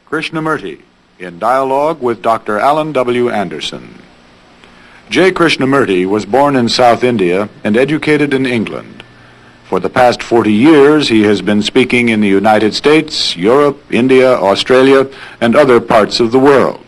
Krishnamurti, in dialogue with Dr. Allan W. Anderson. J. Krishnamurti was born in South India and educated in England. For the past 40 years, he has been speaking in the United States, Europe, India, Australia, and other parts of the world.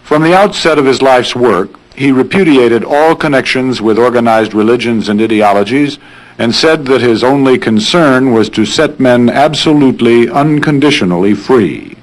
From the outset of his life's work, he repudiated all connections with organized religions and ideologies and said that his only concern was to set men absolutely, unconditionally free.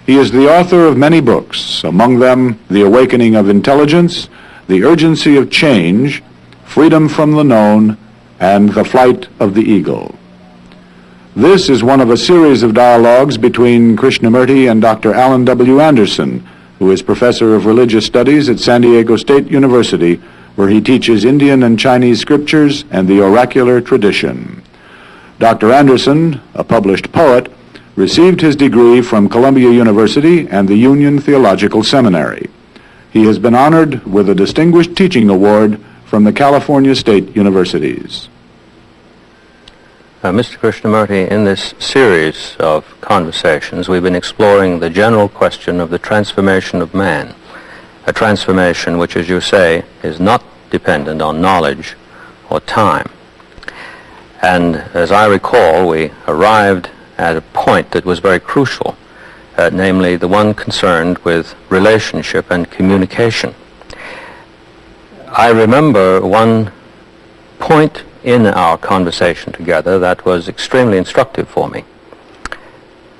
He is the author of many books, among them The Awakening of Intelligence, The Urgency of Change, Freedom from the Known, and The Flight of the Eagle. This is one of a series of dialogues between Krishnamurti and Dr. Allan W. Anderson, who is professor of religious studies at San Diego State University, where he teaches Indian and Chinese scriptures and the oracular tradition. Dr. Anderson, a published poet, received his degree from Columbia University and the Union Theological Seminary. He has been honored with a Distinguished Teaching Award from the California State Universities. Mr. Krishnamurti, in this series of conversations, we've been exploring the general question of the transformation of man, a transformation which, as you say, is not dependent on knowledge or time. And as I recall, we arrived at a point that was very crucial, namely the one concerned with relationship and communication. I remember one point in our conversation together that was extremely instructive for me.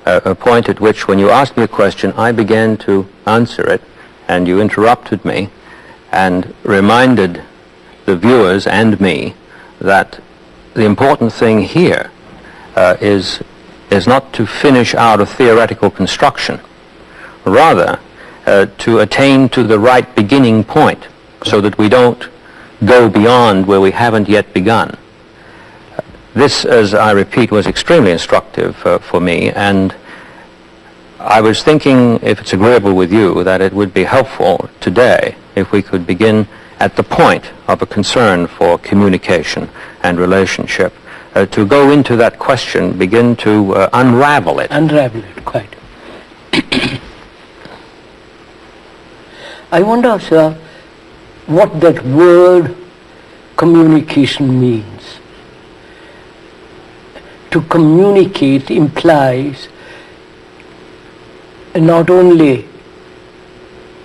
A point at which, when you asked me a question, I began to answer it, and you interrupted me and reminded the viewers and me that the important thing here is not to finish out a theoretical construction, rather to attain to the right beginning point so that we don't go beyond where we haven't yet begun. This, as I repeat, was extremely instructive for me, and I was thinking, if it's agreeable with you, that it would be helpful today if we could begin at the point of a concern for communication and relationship, to go into that question, begin to unravel it. Unravel it, quite. I wonder, sir, what that word communication means. To communicate implies not only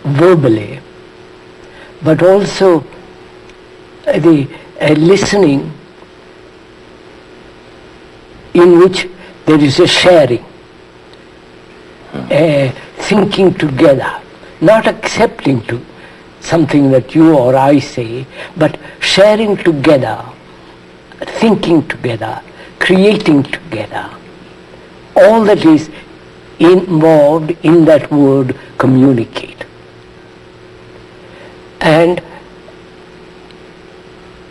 verbally, but also the listening in which there is a sharing, thinking together, not accepting to something that you or I say, but sharing together, thinking together, creating together. All that is involved in that word communicate. And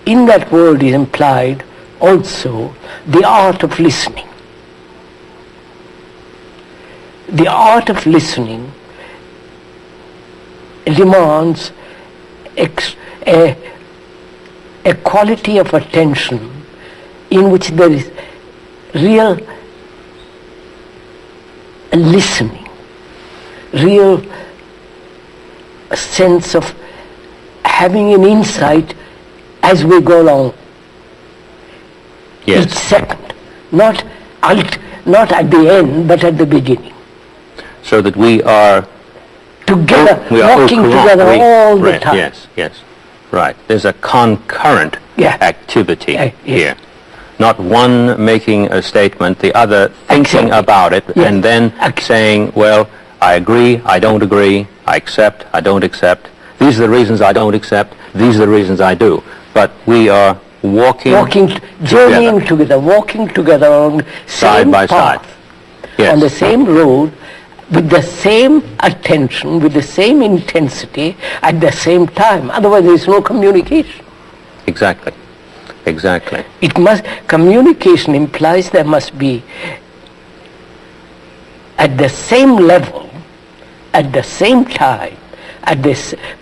in that word is implied also the art of listening. The art of listening demands a quality of attention in which there is real listening, real sense of having an insight as we go along. Yes. Each second, not at the end, but at the beginning. So that we are together, walking together all the time. Yes, yes, right. There's a concurrent activity here. Not one making a statement, the other thinking about it, and then saying, well, I agree, I don't agree, I accept, I don't accept. These are the reasons I don't accept, these are the reasons I do. But we are journeying together, walking together on the same path, on the same road, with the same attention, with the same intensity, at the same time. Otherwise, there is no communication. Exactly. Exactly. Communication implies there must be, at the same level, at the same time,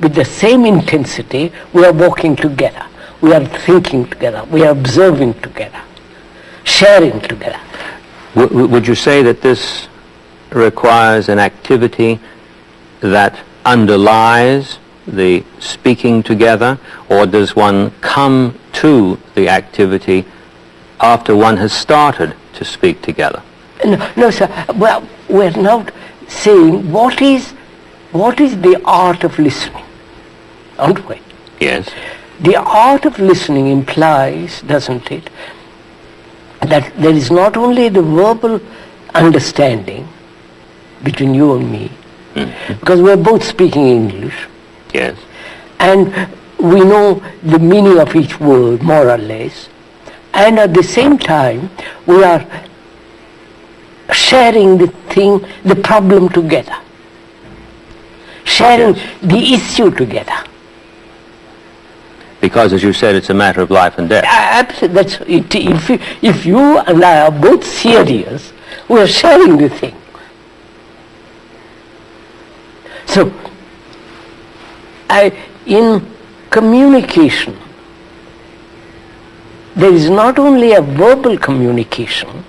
with the same intensity, we are walking together. We are thinking together. We are observing together. Sharing together. Would you say that this requires an activity that underlies the speaking together, or does one come to the activity after one has started to speak together? No, sir. Well, we're now saying what is the art of listening, aren't we? Yes. The art of listening implies, doesn't it, that there is not only the verbal understanding between you and me, because we're both speaking English, Yes. and we know the meaning of each word, more or less, and at the same time, we are sharing the problem together, sharing the issue together. Because, as you said, it's a matter of life and death. Absolutely, that's it. If you and I are both serious, we are sharing the thing. So, in communication, there is not only a verbal communication,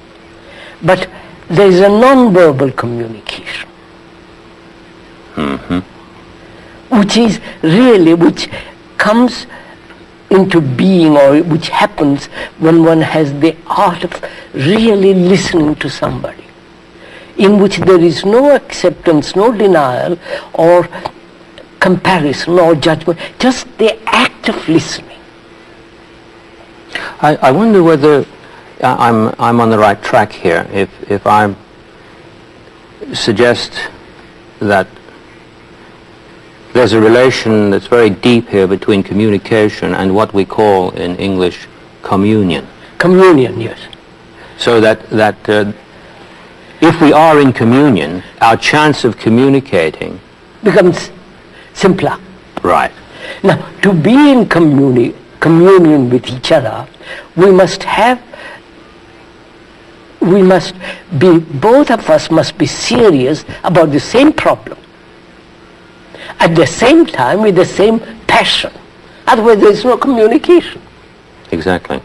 but there is a non-verbal communication, which comes into being, or which happens when one has the art of really listening to somebody, in which there is no acceptance, no denial, or comparison, or judgment, just the act of listening. I wonder whether I'm on the right track here. If I suggest that there's a relation that's very deep here between communication and what we call in English communion. Communion, yes. So that if we are in communion, our chance of communicating Becomes simpler. Right. Now, to be in communion with each other, both of us must be serious about the same problem, at the same time with the same passion. Otherwise there is no communication. Exactly.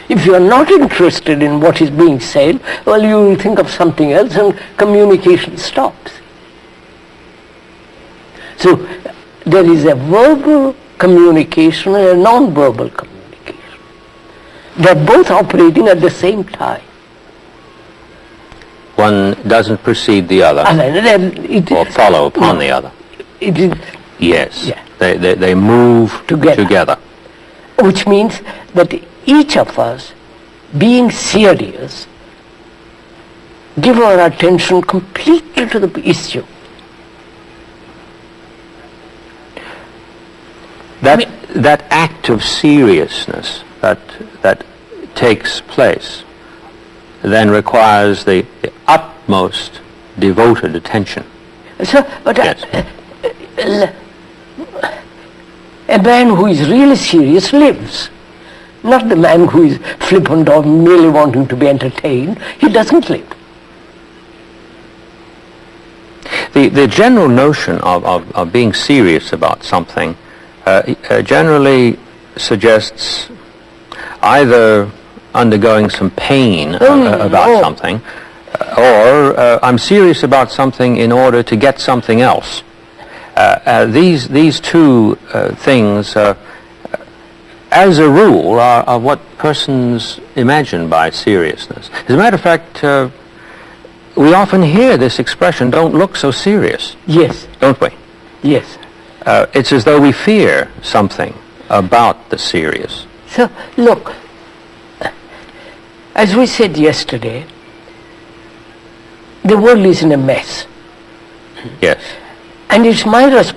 If you are not interested in what is being said, well, you will think of something else and communication stops. So there is a verbal communication and a non-verbal communication. They are both operating at the same time. One doesn't precede the other or follow upon the other. It is, yes. Yeah. They move together. Which means that each of us, being serious, give our attention completely to the issue. That act of seriousness that takes place then requires the utmost devoted attention. So, but Yes. A man who is really serious lives. Not the man who is flippant or merely wanting to be entertained. He doesn't live. The general notion of being serious about something generally suggests either undergoing some pain about something, or I'm serious about something in order to get something else. These two things, as a rule, are what persons imagine by seriousness. As a matter of fact, we often hear this expression, "Don't look so serious." Yes. Don't we? Yes. It's as though we fear something about the serious. So, look, as we said yesterday, the world is in a mess. Yes. And it's my responsibility